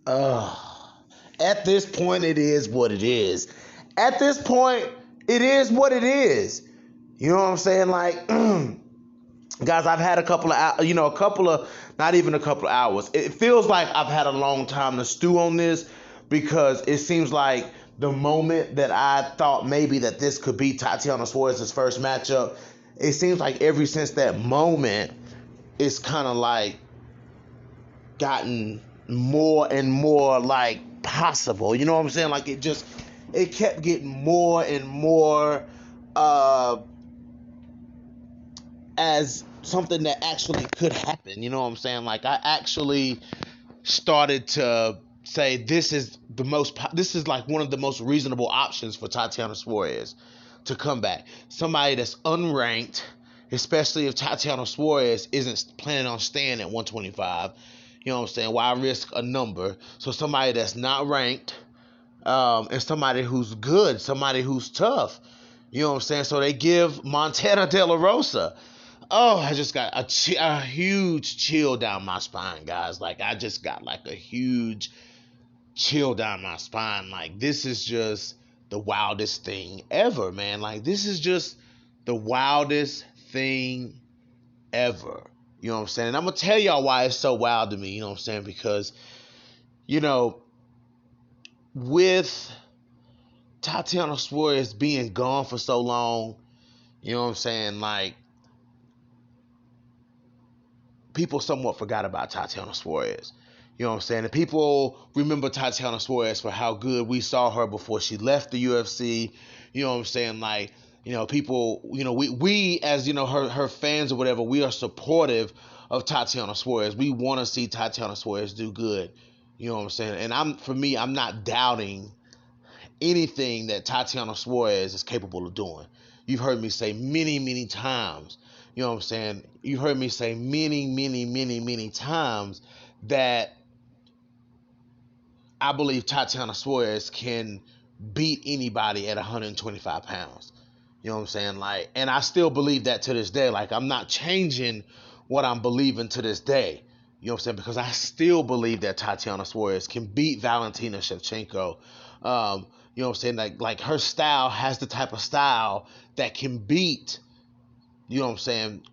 At this point, it is what it is. At this point, it is what it is. You know what I'm saying? Like, guys, I've had a couple of, not even a couple of hours. It feels like I've had a long time to stew on this because it seems like the moment that I thought maybe that this could be Tatiana Suarez's first matchup, it seems like ever since that moment, it's kind of like gotten more and more like possible. You know what I'm saying? Like it kept getting more and more as something that actually could happen. You know what I'm saying? Like I actually started to say this is like one of the most reasonable options for Tatiana Suarez to come back. Somebody that's unranked, especially if Tatiana Suarez isn't planning on staying at 125. You know what I'm saying? Why risk a number? So somebody that's not ranked, and somebody who's good, somebody who's tough. You know what I'm saying? So they give Montana De La Rosa. Oh, I just got a huge chill down my spine, guys. Like, I just got like a huge chill down my spine. Like, this is just the wildest thing ever, man. Like, this is just the wildest thing ever. You know what I'm saying? And I'm going to tell y'all why it's so wild to me. You know what I'm saying? Because, you know, with Tatiana Suarez being gone for so long, you know what I'm saying? Like, people somewhat forgot about Tatiana Suarez. You know what I'm saying? And people remember Tatiana Suarez for how good we saw her before she left the UFC. You know what I'm saying? Like, you know, people, you know, we as, you know, her fans or whatever, we are supportive of Tatiana Suarez. We want to see Tatiana Suarez do good. You know what I'm saying? And I'm not doubting anything that Tatiana Suarez is capable of doing. You've heard me say many, many times, you know what I'm saying? You heard me say many, many, many, many times that I believe Tatiana Suarez can beat anybody at 125 pounds. You know what I'm saying? Like, and I still believe that to this day. Like, I'm not changing what I'm believing to this day. You know what I'm saying? Because I still believe that Tatiana Suarez can beat Valentina Shevchenko. You know what I'm saying? Like her style has the type of style that can beat, you know what I'm saying,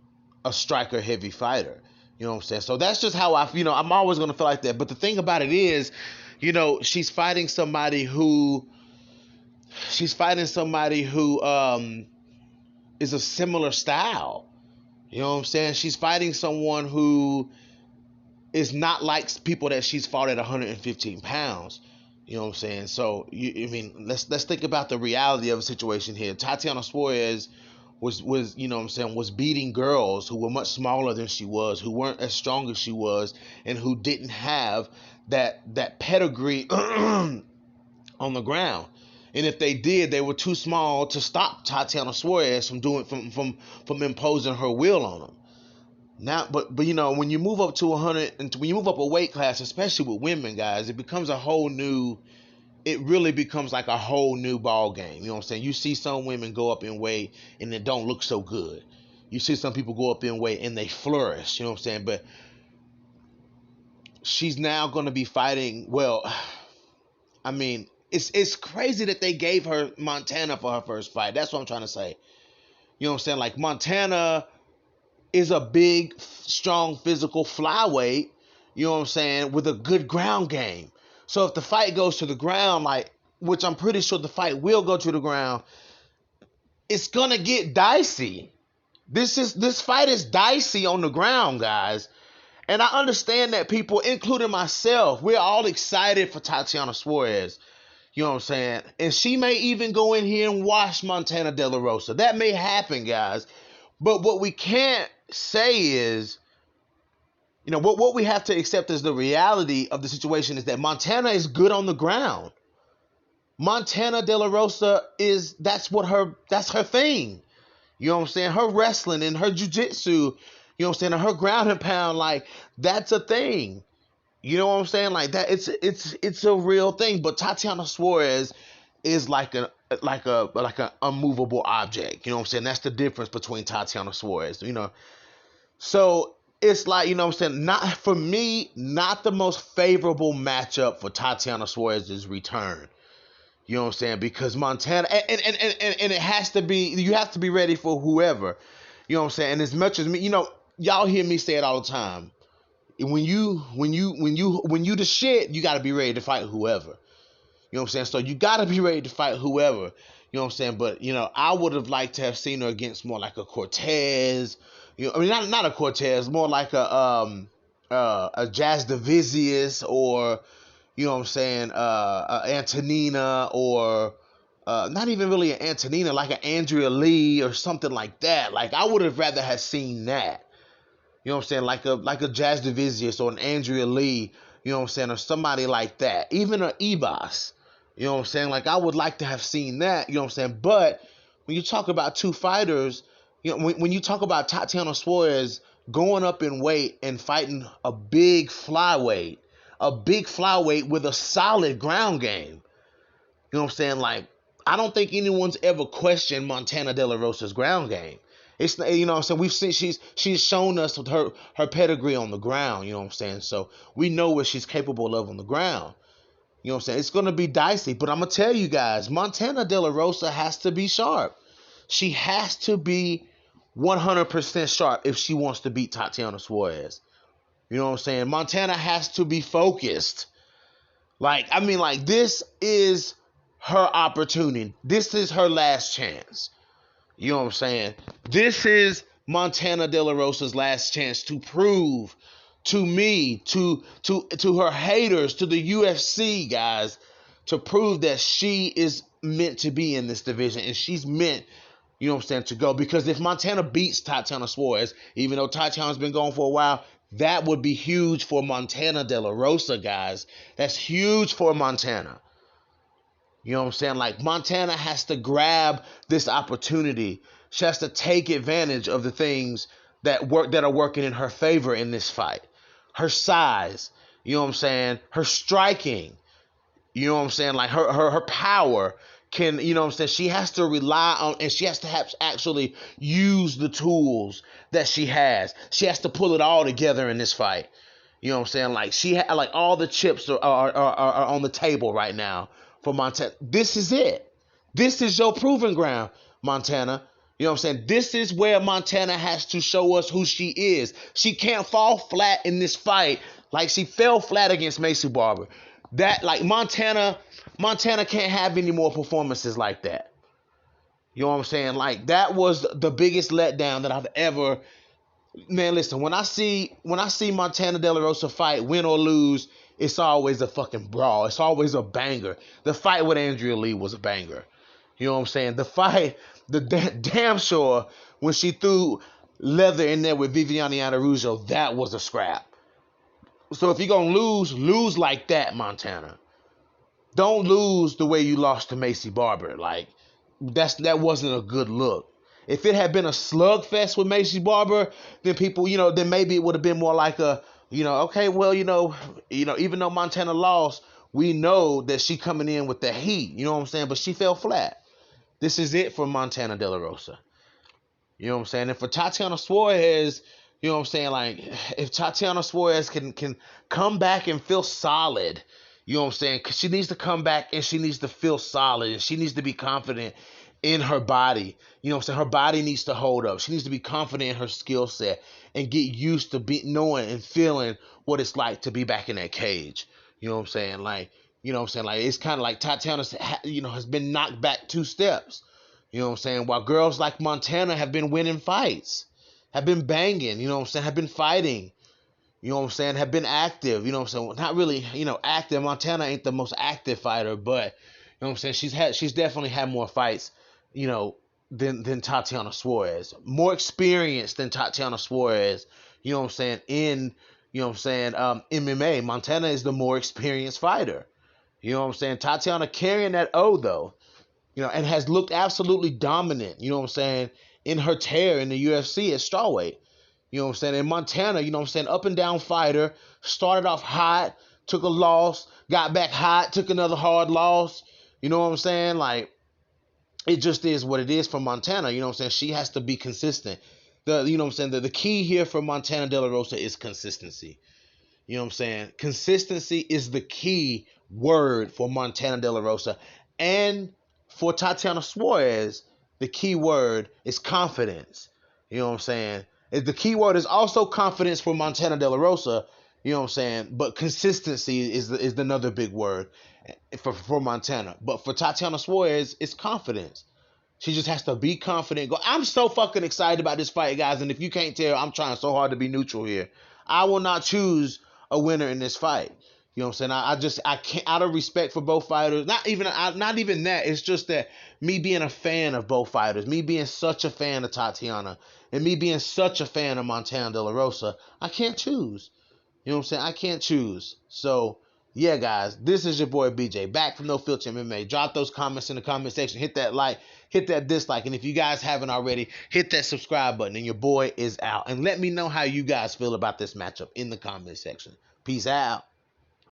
a striker heavy fighter. You know what I'm saying? So that's just how I'm always going to feel like that. But the thing about it is, you know, she's fighting somebody who is a similar style. You know what I'm saying? She's fighting someone who is not like people that she's fought at 115 pounds. You know what I'm saying? So, let's think about the reality of the situation here. Tatiana Suarez was you know what I'm saying, was beating girls who were much smaller than she was, who weren't as strong as she was, and who didn't have that pedigree on the ground. And if they did, they were too small to stop Tatiana Suarez from imposing her will on them. Now, but you know, when you move up to 100, and when you move up a weight class, especially with women, guys, it really becomes like a whole new ball game. You know what I'm saying? You see some women go up in weight and it don't look so good. You see some people go up in weight and they flourish. You know what I'm saying? But she's now going to be fighting. Well, I mean, it's crazy that they gave her Montana for her first fight. That's what I'm trying to say. You know what I'm saying? Like, Montana is a big, strong, physical flyweight, you know what I'm saying, with a good ground game. So if the fight goes to the ground, like, which I'm pretty sure the fight will go to the ground, it's going to get dicey. This fight is dicey on the ground, guys. And I understand that people, including myself, we're all excited for Tatiana Suarez. You know what I'm saying? And she may even go in here and wash Montana De La Rosa. That may happen, guys. But what we can't say is, you know, what we have to accept as the reality of the situation is that Montana is good on the ground. Montana De La Rosa that's her thing. You know what I'm saying? Her wrestling and her jiu-jitsu, you know what I'm saying, and her ground and pound, like, that's a thing. You know what I'm saying? Like, that it's a real thing. But Tatiana Suarez is like an unmovable object. You know what I'm saying? That's the difference between Tatiana Suarez, you know. So it's like, you know what I'm saying, not for me, not the most favorable matchup for Tatiana Suarez's return. You know what I'm saying? Because Montana, and it has to be, you have to be ready for whoever. You know what I'm saying? And as much as me, y'all hear me say it all the time. When you the shit, you got to be ready to fight whoever. You know what I'm saying? So you got to be ready to fight whoever. You know what I'm saying? But, I would have liked to have seen her against more like a Cortez. I mean, not a Cortez, more like a Jazz Divisius, or, you know what I'm saying, Antonina, or not even really an Antonina, like an Andrea Lee or something like that. Like, I would have rather have seen that. You know what I'm saying? Like a Jazz Divisius or an Andrea Lee, you know what I'm saying, or somebody like that. Even an Ebos. You know what I'm saying? Like, I would like to have seen that, you know what I'm saying? But when you talk about two fighters, when you talk about Tatiana Suarez going up in weight and fighting a big flyweight with a solid ground game, you know what I'm saying? Like, I don't think anyone's ever questioned Montana De La Rosa's ground game. It's, you know what I'm saying, we've seen she's shown us her pedigree on the ground, you know what I'm saying? So we know what she's capable of on the ground. You know what I'm saying? It's going to be dicey, but I'm going to tell you guys, Montana De La Rosa has to be sharp. She has to be 100% sharp if she wants to beat Tatiana Suarez. You know what I'm saying? Montana has to be focused. This is her opportunity. This is her last chance. You know what I'm saying? This is Montana De La Rosa's last chance to prove to me, to her haters, to the UFC guys, to prove that she is meant to be in this division, and she's meant, you know what I'm saying, to go. Because if Montana beats Tatiana Suarez, even though Tatiana's been going for a while, that would be huge for Montana De La Rosa, guys. That's huge for Montana. You know what I'm saying? Like, Montana has to grab this opportunity. She has to take advantage of the things that are working in her favor in this fight. Her size, you know what I'm saying? Her striking, you know what I'm saying? Like, her power can, you know what I'm saying? She has to rely on, and she has to actually use the tools that she has. She has to pull it all together in this fight. You know what I'm saying? Like, all the chips are on the table right now for Montana. This is it. This is your proving ground, Montana. You know what I'm saying? This is where Montana has to show us who she is. She can't fall flat in this fight like she fell flat against Macy Barber. That, like, Montana can't have any more performances like that. You know what I'm saying? Like, that was the biggest letdown that I've ever. Man, listen, when I see Montana De La Rosa fight, win or lose, it's always a fucking brawl. It's always a banger. The fight with Andrea Lee was a banger. You know what I'm saying? The fight, damn sure, when she threw leather in there with Viviane Araújo, that was a scrap. So if you're going to lose like that, Montana. Don't lose the way you lost to Macy Barber. Like, that wasn't a good look. If it had been a slugfest with Macy Barber, then people, then maybe it would have been more like a, okay, well, even though Montana lost, we know that she coming in with the heat. You know what I'm saying? But she fell flat. This is it for Montana De La Rosa. You know what I'm saying? And for Tatiana Suarez, you know what I'm saying? Like, if Tatiana Suarez can come back and feel solid, you know what I'm saying? Because she needs to come back and she needs to feel solid and she needs to be confident in her body. You know what I'm saying? Her body needs to hold up. She needs to be confident in her skill set and get used to knowing and feeling what it's like to be back in that cage. You know what I'm saying? Like, you know what I'm saying? Like, it's kind of like Tatiana, has been knocked back 2 steps. You know what I'm saying? While girls like Montana have been winning fights, have been banging, you know what I'm saying? Have been fighting, you know what I'm saying? Have been active, you know what I'm saying? Not really, active. Montana ain't the most active fighter, but, you know what I'm saying? She's definitely had more fights, than Tatiana Suarez. More experienced than Tatiana Suarez, you know what I'm saying? In, MMA, Montana is the more experienced fighter. You know what I'm saying? Tatiana carrying that O, though, and has looked absolutely dominant, you know what I'm saying, in her tear in the UFC at strawweight. You know what I'm saying? And Montana, you know what I'm saying, up and down fighter, started off hot, took a loss, got back hot, took another hard loss. You know what I'm saying? Like, it just is what it is for Montana. You know what I'm saying? She has to be consistent. The key here for Montana De La Rosa is consistency. You know what I'm saying? Consistency is the key word for Montana De La Rosa. And for Tatiana Suarez, the key word is confidence. You know what I'm saying? The key word is also confidence for Montana De La Rosa. You know what I'm saying? But consistency is another big word for Montana. But for Tatiana Suarez, it's confidence. She just has to be confident. I'm so fucking excited about this fight, guys. And if you can't tell, I'm trying so hard to be neutral here. I will not choose a winner in this fight. You know what I'm saying? I can't, out of respect for both fighters. Not even that. It's just that me being a fan of both fighters, me being such a fan of Tatiana, and me being such a fan of Montana De La Rosa, I can't choose. You know what I'm saying? I can't choose. So, yeah, guys, this is your boy BJ, back from No Filter MMA. Drop those comments in the comment section. Hit that like, hit that dislike. And if you guys haven't already, hit that subscribe button. And your boy is out. And let me know how you guys feel about this matchup in the comment section. Peace out.